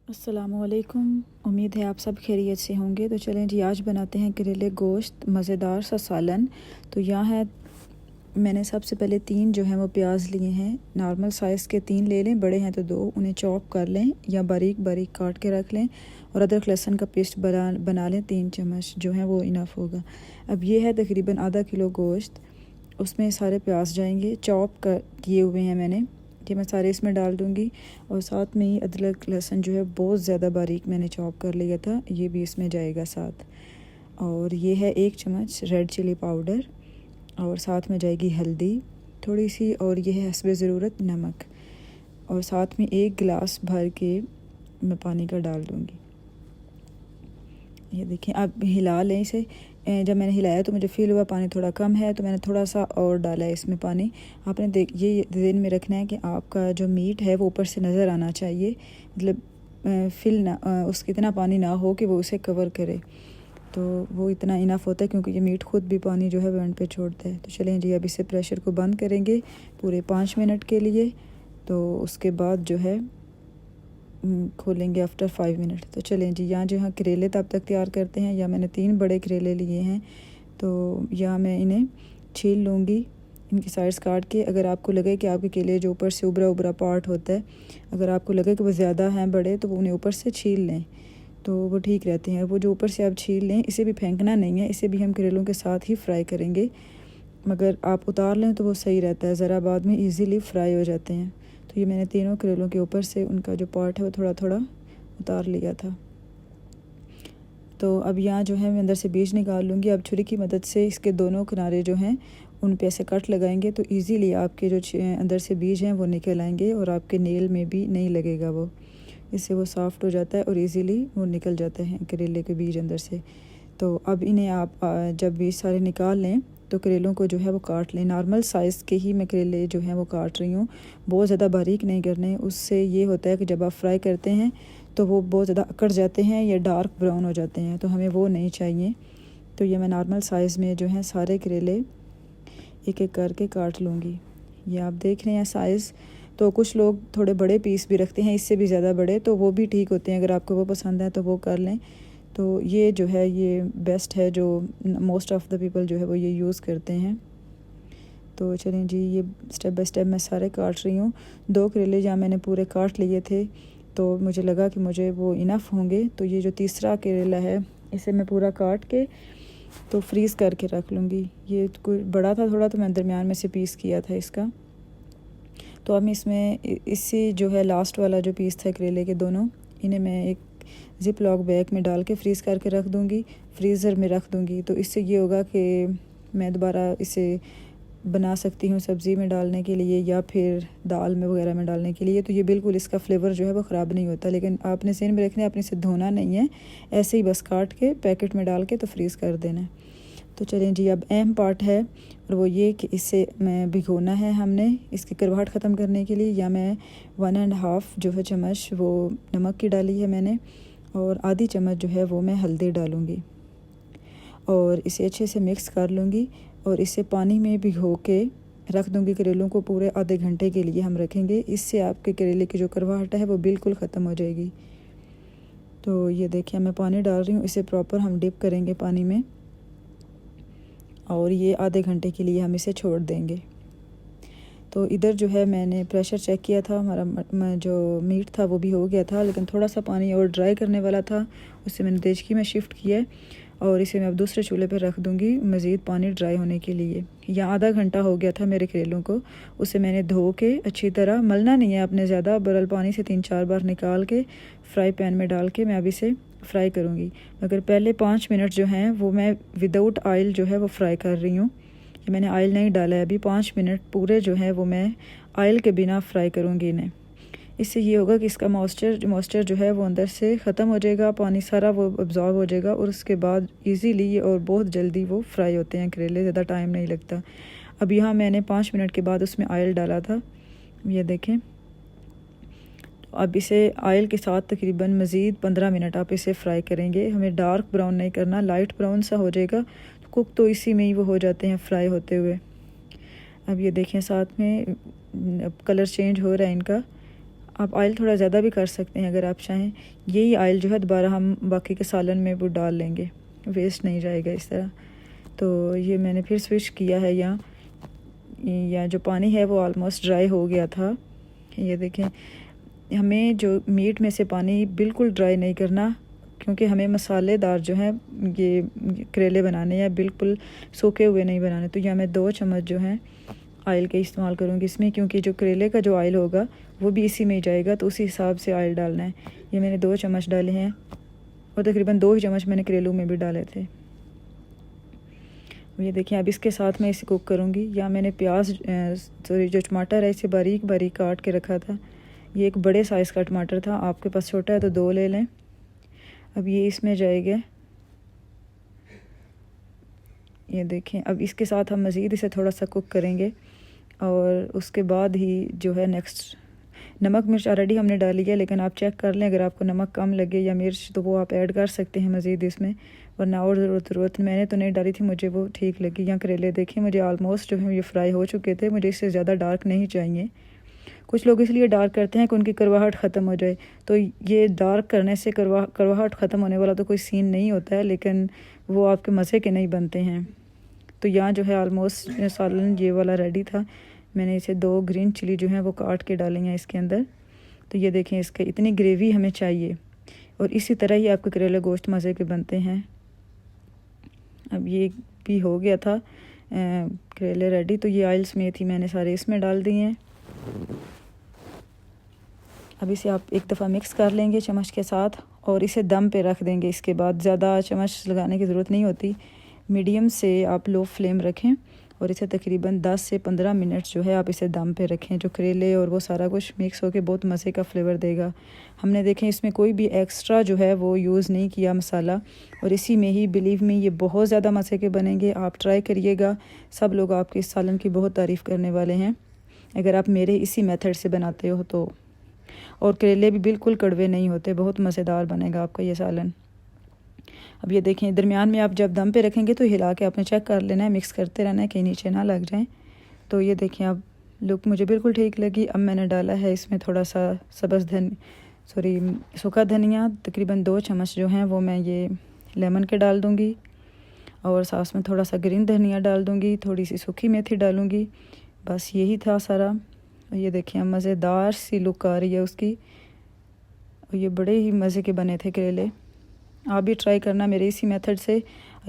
अस्सलामुअलैकुम। उम्मीद है आप सब खैरियत से होंगे। तो चलें जी, आज बनाते हैं करेले गोश्त मज़ेदार सा सालन। तो यहाँ है, मैंने सबसे पहले 3 जो हैं वो प्याज लिए हैं। नॉर्मल साइज़ के 3 ले लें, बड़े हैं तो 2। उन्हें चॉप कर लें या बारीक बारीक काट के रख लें। और अदरक लहसुन का पेस्ट बना लें, 3 चम्मच जो है वो इनफ होगा। अब ये है तकरीबन आधा किलो गोश्त, उसमें सारे प्याज जाएंगे, चॉप कर किए हुए हैं मैंने। ये मैं सारे इसमें डाल दूँगी। और साथ में ही अदरक लहसुन जो है बहुत ज़्यादा बारीक मैंने चॉप कर लिया था, ये भी इसमें जाएगा साथ। और ये है 1 चम्मच रेड चिली पाउडर, और साथ में जाएगी हल्दी थोड़ी सी, और ये है हस्बे ज़रूरत नमक। और साथ में 1 गिलास भर के मैं पानी का डाल दूँगी। ये देखिए, आप हिला लें इसे। जब मैंने हिलाया तो मुझे फ़ील हुआ पानी थोड़ा कम है, तो मैंने थोड़ा सा और डाला है इसमें पानी। आपने ये ध्यान में रखना है कि आपका जो मीट है वो ऊपर से नज़र आना चाहिए, मतलब फिल ना उसके इतना पानी ना हो कि वो उसे कवर करे। तो वो इतना इनफ होता है, क्योंकि ये मीट खुद भी पानी जो है वो एंड पे छोड़ता है। तो चलें जी, अब इसे प्रेशर को बंद करेंगे पूरे 5 मिनट के लिए। तो उसके बाद जो है खोलेंगे आफ्टर 5 मिनट। तो चलें जी, यहाँ जो है करेले तब तक तैयार करते हैं। या मैंने 3 बड़े करेले लिए हैं, तो यहाँ मैं इन्हें छील लूँगी, इनकी साइड्स काट के। अगर आपको लगे कि आपके केले जो ऊपर से उभरा उभरा पार्ट होता है, अगर आपको लगे कि वो ज़्यादा हैं बड़े, तो वो उन्हें ऊपर से छील लें, तो वो ठीक रहते हैं। वो जो ऊपर से आप छील लें, इसे भी फेंकना नहीं है, इसे भी हम करेलों के साथ ही फ्राई करेंगे। मगर आप उतार लें तो वो सही रहता है, ज़रा बाद में ईज़िली फ्राई हो जाते हैं। तो ये मैंने तीनों करेलों के ऊपर से उनका जो पार्ट है वो थोड़ा थोड़ा उतार लिया था। तो अब यहाँ जो है मैं अंदर से बीज निकाल लूँगी। अब छुरी की मदद से इसके दोनों किनारे जो हैं उन पे ऐसे कट लगाएंगे, तो इजीली आपके जो अंदर से बीज हैं वो निकल आएंगे, और आपके नेल में भी नहीं लगेगा वो। इससे वो सॉफ्ट हो जाता है और इजीली वो निकल जाते हैं करेले के बीज अंदर से। तो अब इन्हें आप जब बीज सारे निकाल लें, तो करेलों को जो है वो काट लें। नॉर्मल साइज़ के ही मैं करेले जो हैं वो काट रही हूँ, बहुत ज़्यादा बारीक नहीं करने। उससे ये होता है कि जब आप फ्राई करते हैं तो वो बहुत ज़्यादा अकड़ जाते हैं या डार्क ब्राउन हो जाते हैं, तो हमें वो नहीं चाहिए। तो ये मैं नॉर्मल साइज़ में जो है सारे करेले एक एक करके काट लूँगी। ये आप देख रहे हैं साइज़। तो कुछ लोग थोड़े बड़े पीस भी रखते हैं, इससे भी ज़्यादा बड़े, तो वो भी ठीक होते हैं। अगर आपको वो पसंद है तो वो कर लें। तो ये जो है ये बेस्ट है, जो मोस्ट ऑफ़ द पीपल जो है वो ये यूज़ करते हैं। तो चलें जी, ये स्टेप बाय स्टेप मैं सारे काट रही हूँ। 2 करेले जहाँ मैंने पूरे काट लिए थे, तो मुझे लगा कि मुझे वो इनफ होंगे। तो ये जो तीसरा करेला है, इसे मैं पूरा काट के तो फ्रीज़ करके रख लूँगी। ये कोई बड़ा था थोड़ा, तो मैं दरमियान में से पीस किया था इसका। तो अब इसमें इससे जो है लास्ट वाला जो पीस था करेले के दोनों, इन्हें मैं एक ज़िप लॉक बैग में डाल के फ्रीज़ करके रख दूँगी, फ्रीज़र में रख दूँगी। तो इससे ये होगा कि मैं दोबारा इसे बना सकती हूँ सब्ज़ी में डालने के लिए, या फिर दाल में वगैरह में डालने के लिए। तो ये बिल्कुल इसका फ्लेवर जो है वो ख़राब नहीं होता। लेकिन आपने सेन में रखना है, आपने इसे धोना नहीं है, ऐसे ही बस काट के पैकेट में डाल के तो फ्रीज़ कर देना है। तो चलें जी, अब अहम पार्ट है, और वो ये कि इसे मैं भिगोना है हमने इसकी करवाहट ख़त्म करने के लिए। या मैं 1.5 जो है चम्मच वो नमक की डाली है मैंने, और आधी चम्मच जो है वो मैं हल्दी डालूँगी, और इसे अच्छे से मिक्स कर लूँगी। और इसे पानी में भिगो के रख दूँगी। करेलों को पूरे आधे घंटे के लिए हम रखेंगे, इससे आपके करेले की जो करवाहट है वो बिल्कुल ख़त्म हो जाएगी। तो ये देखिए, मैं पानी डाल रही हूँ, इसे प्रॉपर हम डिप करेंगे पानी में, और ये आधे घंटे के लिए हम इसे छोड़ देंगे। तो इधर जो है मैंने प्रेशर चेक किया था, हमारा जो मीट था वो भी हो गया था, लेकिन थोड़ा सा पानी और ड्राई करने वाला था, उससे मैंने देचकी में शिफ्ट किया है। और इसे मैं अब दूसरे चूल्हे पर रख दूँगी मज़ीद पानी ड्राई होने के लिए। या आधा घंटा हो गया था मेरे करेलों को, उसे मैंने धो के अच्छी तरह, मलना नहीं है आपने ज़्यादा, बरल पानी से 3-4 बार निकाल के फ्राई पैन में डाल के मैं अब इसे फ्राई करूँगी। मगर पहले 5 मिनट जो हैं वो मैं विदाउट ऑयल जो है वो फ्राई कर रही हूँ। कि मैंने ऑयल नहीं डाला है अभी। 5 मिनट पूरे जो है वो मैं ऑयल के बिना फ्राई करूँगी इन्हें। इससे ये होगा कि इसका मॉइस्चर जो है वो अंदर से ख़त्म हो जाएगा, पानी सारा वो अब्ज़ॉर्ब हो जाएगा, और उसके बाद इजीली और बहुत जल्दी वो फ्राई होते हैं करेले, ज़्यादा टाइम नहीं लगता। अब यहाँ मैंने 5 मिनट के बाद उसमें ऑयल डाला था, ये देखें। अब इसे ऑयल के साथ तकरीबन मज़ीद 15 मिनट आप इसे फ्राई करेंगे। हमें डार्क ब्राउन नहीं करना, लाइट ब्राउन सा हो जाएगा। तो कुक तो इसी में ही वो हो जाते हैं फ्राई होते हुए। अब ये देखें, साथ में अब कलर चेंज हो रहा है इनका। आप ऑयल थोड़ा ज़्यादा भी कर सकते हैं अगर आप चाहें। यही ऑयल जो है दोबारा हम बाकी के सालन में वो डाल लेंगे, वेस्ट नहीं जाएगा इस तरह। तो ये मैंने फिर स्विच किया है। या जो पानी है वो ऑलमोस्ट ड्राई हो गया था। ये देखें, हमें जो मीट में से पानी बिल्कुल ड्राई नहीं करना, क्योंकि हमें मसालेदार जो हैं ये करेले बनाने हैं, बिल्कुल सूखे हुए नहीं बनाने। तो यहाँ मैं 2 चम्मच जो हैं ऑयल के इस्तेमाल करूँगी इसमें, क्योंकि जो करेले का जो ऑयल होगा वो भी इसी में ही जाएगा, तो उसी हिसाब से ऑयल डालना है। ये मैंने 2 चम्मच डाले हैं और तकरीबन 2 ही चम्मच मैंने करेलों में भी डाले थे। ये देखिए, अब इसके साथ मैं इसे कुक करूँगी। या मैंने प्याज सॉरी जो टमाटर है इसे बारीक बारीक काट के रखा था। ये एक बड़े साइज़ का टमाटर था, आपके पास छोटा है तो 2 ले लें। अब ये इसमें जाएगा। ये देखें, अब इसके साथ हम मज़ीद इसे थोड़ा सा कुक करेंगे और उसके बाद ही जो है नेक्स्ट, नमक मिर्च ऑलरेडी हमने डाली है, लेकिन आप चेक कर लें, अगर आपको नमक कम लगे या मिर्च तो वो आप ऐड कर सकते हैं मज़ीद इसमें, वरना और ज़रूरत मैंने तो नहीं डाली थी, मुझे वो ठीक लगी। यहाँ करेले देखें, मुझे ऑलमोस्ट जो है ये फ्राई हो चुके थे, मुझे इससे ज़्यादा डार्क नहीं चाहिए। कुछ लोग इसलिए डार्क करते हैं कि उनकी करवाहट ख़त्म हो जाए, तो ये डार्क करने से करवाहट ख़त्म होने वाला तो कोई सीन नहीं होता है, लेकिन वो आपके मज़े के नहीं बनते हैं। तो यहाँ जो है ऑलमोस्ट सालन ये वाला रेडी था। मैंने इसे 2 ग्रीन चिली जो हैं वो काट के डाली हैं इसके अंदर। तो ये देखें, इसके इतनी ग्रेवी हमें चाहिए और इसी तरह ही आपके करेले गोश्त मज़े के बनते हैं। अब ये भी हो गया था करेले रेडी। तो ये ऑयल्स में थी, मैंने सारे इसमें डाल दिए हैं। अब इसे आप एक दफ़ा मिक्स कर लेंगे चम्मच के साथ और इसे दम पे रख देंगे। इसके बाद ज़्यादा चम्मच लगाने की ज़रूरत नहीं होती, मीडियम से आप लो फ्लेम रखें और इसे तकरीबन 10 से 15 मिनट जो है आप इसे दम पे रखें। जो करेले और वो सारा कुछ मिक्स होकर बहुत मज़े का फ्लेवर देगा। हमने देखें इसमें कोई भी एक्स्ट्रा जो है वो यूज़ नहीं किया मसाला, और इसी में ही बिलीव में ये बहुत ज़्यादा मज़े के बनेंगे। आप ट्राई करिएगा, सब लोग आपके इस सालन की बहुत तारीफ़ करने वाले हैं अगर आप मेरे इसी मेथड से बनाते हो तो। और करेले भी बिल्कुल कड़वे नहीं होते, बहुत मज़ेदार बनेगा आपका ये सालन। अब ये देखें, दरमियान में आप जब दम पे रखेंगे तो हिला के आपने चेक कर लेना है, मिक्स करते रहना है, कहीं नीचे ना लग जाएं। तो ये देखें, अब लुक मुझे बिल्कुल ठीक लगी। अब मैंने डाला है इसमें थोड़ा सा सूखा धनिया, तकरीबन 2 चम्मच जो हैं वो मैं ये लेमन के डाल दूँगी, और साथ में थोड़ा सा ग्रीन धनिया डाल दूँगी, थोड़ी सी सूखी मेथी डालूँगी। बस यही था सारा। ये देखें, मज़ेदार सी लुक आ रही है उसकी, और ये बड़े ही मज़े के बने थे करेले। आप भी ट्राई करना मेरे इसी मेथड से।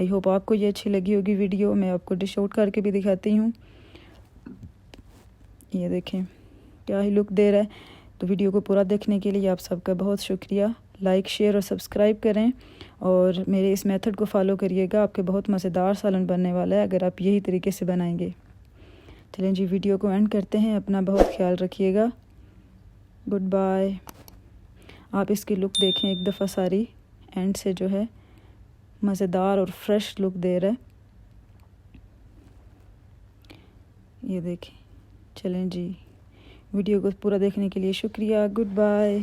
आई होप आपको ये अच्छी लगी होगी वीडियो। मैं आपको डिश आउट करके भी दिखाती हूँ। ये देखें क्या ही लुक दे रहा है। तो वीडियो को पूरा देखने के लिए आप सबका बहुत शुक्रिया। लाइक, शेयर और सब्सक्राइब करें और मेरे इस मेथड को फॉलो करिएगा। आपके बहुत मज़ेदार सालन बनने वाला है अगर आप यही तरीके से बनाएंगे। चलें जी, वीडियो को एंड करते हैं। अपना बहुत ख्याल रखिएगा। Good bye. आप इसकी लुक देखें एक दफ़ा सारी, एंड से जो है मज़ेदार और फ्रेश लुक दे रहा है। ये देखें। चलें जी, वीडियो को पूरा देखने के लिए शुक्रिया। Good bye.